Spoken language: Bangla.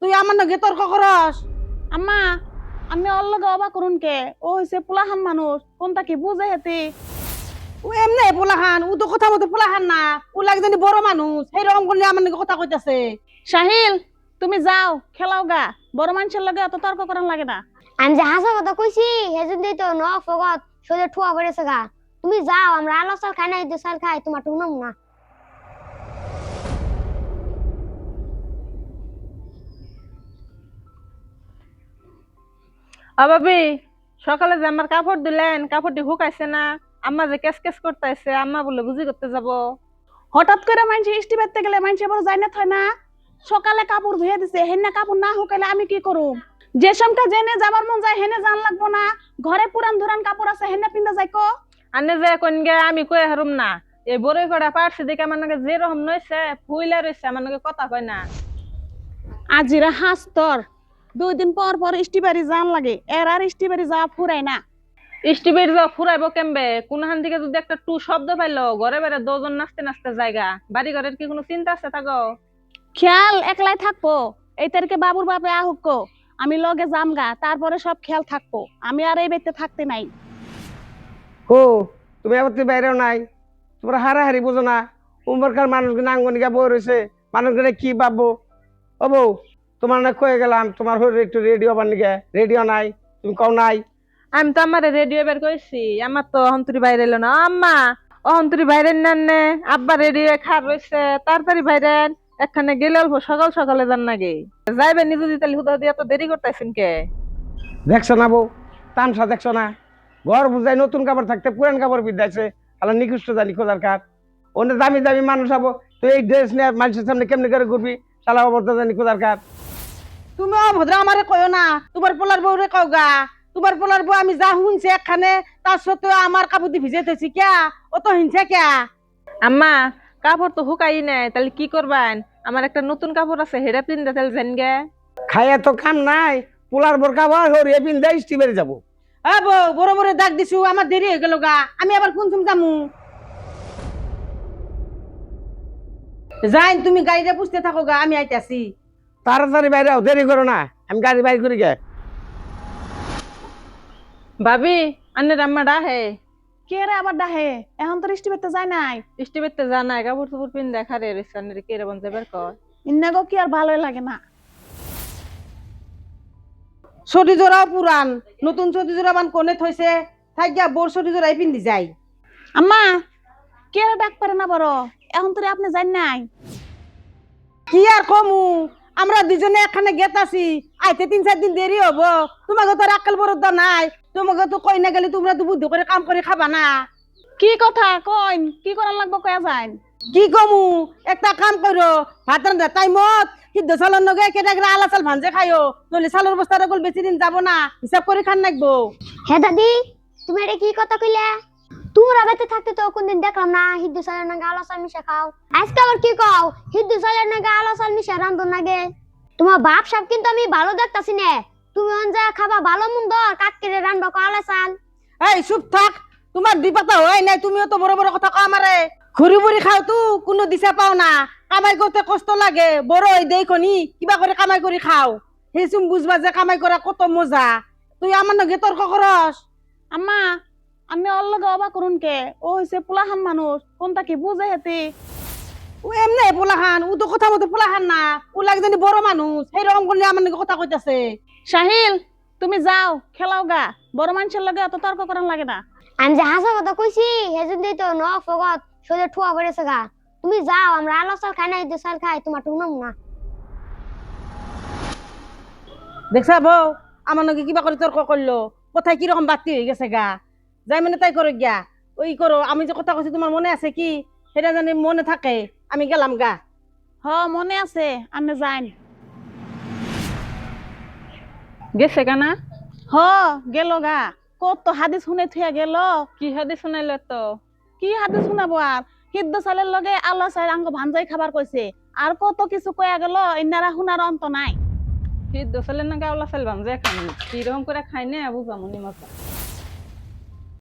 তুই আমার নাকি তর্ক করস? আম্মা আমি ওর লগে অবা করুন কে? ও হইছে পোলাহান মানুষ, কোনটা কি বুঝে হেতি? ও এমনি পোলাহান, ও তো কথা মতো পোলাহান না, ও লাগে জানি বড় মানুষ, সেইরকম করলে আমার নাকি কথা কইতাছে। সাহিল, তুমি যাও খেলাও গা, বড় মানুষের লগে অত তর্ক করার লাগে না। আমি যে হাসা কথা কইছি হেজুন তো ন ফগত সোজা ঠুয়া পড়েছে গা। তুমি যাও, আমরা আলো চাল খাই না, ঈদের চাল খাই, তোমার টুনাম না। ভাবি, সকালে যে আমার কাপড় দিলেন, কাপড়টি শুকাইছে না? আম্মা যে কেস কেস করতেছে, আম্মা বলে বুঝি করতে যাব। হঠাৎ করে মানুষ ইস্টি বেরতে গেলে মানুষ বড় যায় না থয় না? সকালে কাপড় ধুয়ে দিছে, হেন্না কাপড় না শুকাইলে আমি কি করুম? যে সমটা জেনে যাবার মন যায় হেনে জান লাগবো না? ঘরে পুরান ধুরান কাপড় আছে হেনে পিন্দা যাই কো। আনে যে কোন গে আমি কই হারুম না। এই বড়ই কড়া পারছে দেখে আমার নাকি যে রকম নইছে, ফুইলা রইছে, আমার নাকি কথা কয় না। আজিরা হাস্তর 2 দিন পর পর ইস্টি বাড়ি জান লাগে, এর আর ইস্টি বাড়ি যাওয়া ফুরাই না। স্টিভের যা ফুরাইবো কেমবে? কোনখান থেকে যদি একটা টু শব্দ পাইলো, ঘরে বেড়ে দুজন নাচতে নাচতে জায়গা, বাড়ি ঘরের কি কোনো চিন্তা আছে থাকো? খেয়াল একলাই থাকবো, এই তারিখে বাবুর বাপে আহুক কো, আমি লগে জামগা, তারপরে সব খেয়াল থাকবো, আমি আর এই বাড়িতে থাকতে নাই। ও তুমি আবার তুই বাইরেও নাই, তোমরা হারাহারি বোঝো না। উমরকার মানুষকে নাঙ্গনিকা বই রয়েছে, মানুষকে কি ভাববো? ও বউ, তোমার না কয়ে গেলাম তোমার হয়ে একটু রেডিও বানিয়ে, রেডিও নাই, তুমি কও নাই। আমি তো আমার রেডিও বের করেছি, আমার তো অহন্তরি বাইরে এলো না। আম্মা, অহন্তরি বাইরে নেন, আব্বা রেডিও খার রয়েছে, তাড়াতাড়ি বাইরে এখানে গেলে অল্প সকাল সকালে যান নাকি যাইবেন নিজে দিতে হুদা দিয়ে এত দেরি করতেছেন কে? দেখছো না বউ, তামসা দেখছো না? ঘর বুঝাই নতুন কাপড় থাকতে পুরান কাপড় বিদ্যাইছে, আল্লাহ নিকুষ্ট জানি খোদার কার। অন্য দামি দামি মানুষ হবো, তুই এই ড্রেস নিয়ে মানুষের সামনে কেমনি করে ঘুরবি? সালা অবর্ত জানি খোদার কার। তুমি অভদ্র আমারে কয়ো না, তোমার পোলার বউ রে কও গা। তোমার পোলার বউ আমি যা শুনছি একখানে, তার সত্ত্বেও আমার কাপড় দিয়ে ভিজাইতেছি ক্যা? ও তো হিংসা ক্যা? আম্মা, কাপড় তো হুকাই নাই, তাহলে কি করবেন? আমার একটা নতুন কাপড় আছে, হেডা পিন্দা তাহলে যান গে। খাইয়া তো কাম নাই, পোলার বোর কাপড় হরিয়ে পিন্ধে স্টিভের যাবো। হ্যাঁ বউ, বড় বড় ডাক দিছু, আমার দেরি হয়ে গেল গা, আমি আবার কোন চুম যামু? যাই, তুমি গাড়িটা পুষতে থাকো গা, আমি আইতাছি। তাড়াতাড়ি বাইরে আও, দেরি করো না, আমি গাড়ি বাইর করি গে। ভাবি, আন্নের আম্মা ডাহে। কে রে আবার ডাহে? এখন তো ইস্টি বেরতে যায় নাই। স্টিভেতে জানাই কাপড় চোপড় পিন্দা খারে রয়েছে, আন্নের কে রে বন্ধে বের কর। ইন্নাগো কি আর ভালোই লাগে না। ছটি জোড়াও পুরান, নতুন ছটি জোড়া মান কোনে থইছে, থাক গিয়া বোর ছটি জোড়াই পিন্ধি যাই। আম্মা, কে রে ডাক পারে না বড়? এখন তো আপনি যান নাই। কি আর কমু, আমরা দুজনে এখানে গেতাছি, আইতে 3-4 দিন দেরি হবো। তোমাকে তো আক্কেল বরদ্দা নাই, তোমাকে তো কই না গেলে তোমরা তো বুদ্ধি করে কাম করে খাবা না। কি কথা কইন, কি করার লাগবো কয়া যান? কি কমু, একটা কাম করো, ভাত রান্ধা তাই মত সিদ্ধ চালের নগে কেটে গেলে আলা চাল ভাঞ্জে খাইও, নইলে চালের বস্তাটা গল বেশি দিন যাব না, হিসাব করে খান নাকবো। হে দাদি, তুমি এটা কি কথা কইলে? তোমরা বেঁচে থাকতে তো কোনদিন দেখলাম না হিন্দু চালের নাগে আলো চাল মিশে খাও। আজকে আবার কি কও হিন্দু চালের নাগে আলো চাল মিশে রান্ধন নাগে? তোমার বাপ সব কিন্তু আমি ভালো দেখতাছি না। তুমি অনজা খাবা ভালো মন্দ, কাট করে রান্ধবা কো আলো চাল। এই চুপ থাক, তোমার দুই পাতা হয় নাই, তুমিও তো বড় বড় কথা কও আমারে। ঘুরি বুড়ি খাও তো কোনো দিশা পাও না, কামাই করতে কষ্ট লাগে, বড় হই দেখনি কিবা করে কামাই করে খাও, হেসুম বুঝবা যে কামাই করা কত মজা। তুই আমার নগে তর্ক করস? আম্মা আমি ওর লগে অবা করুন কে? ও হইছে পোলাহান মানুষ, কোনটা কি বুঝে হেতি? ও এমনি পোলাহান, ও তো কথা মতো পোলাহান না, ও লাগে জানি বড় মানুষ, সেইরকম করলে আমার নগে কথা কইতাছে। সাহিল, তুমি যাও খেলাও গা, বড় মানুষের লগে অত তর্ক করার লাগে না। আমি যে হাসা কথা কইছি হেজুন তো ন ফগত সোজা ঠুয়া পড়েছে গা। তুমি যাও, আমরা আলো চাল খাই না, ঈদের চাল খাই, তোমার টুনাম না। দেখছা বউ, আমার নগে কিবা করে তর্ক করলো, কোথায় কিরকম বাতি হয়ে গেছে গা। যাই মানে তাই করো গিয়া, ওই করো, আমি যে কথা কইছি তোমার মনে আছে কি? সেটা জানি মনে থাকে, আমি গেলাম গা। হ মনে আছে, আপনি যান। গেছে কানা? হ গেল গা, কত হাদিস শুনে থিয়া গেল। কি হাদি শুনাইলে তো? কি হাদিস শুনাবো আর, সিদ্ধ চালের লগে আল্লাহ চাই আঙ্গ ভাঞ্জাই খাবার কইছে, আর কত কিছু কয়া গেল, ইনারা শুনার অন্ত নাই। সিদ্ধ চালের নাকি আওলা চাল ভাঙছে খানি, কিরকম করে খাই না বুঝামনি মতো।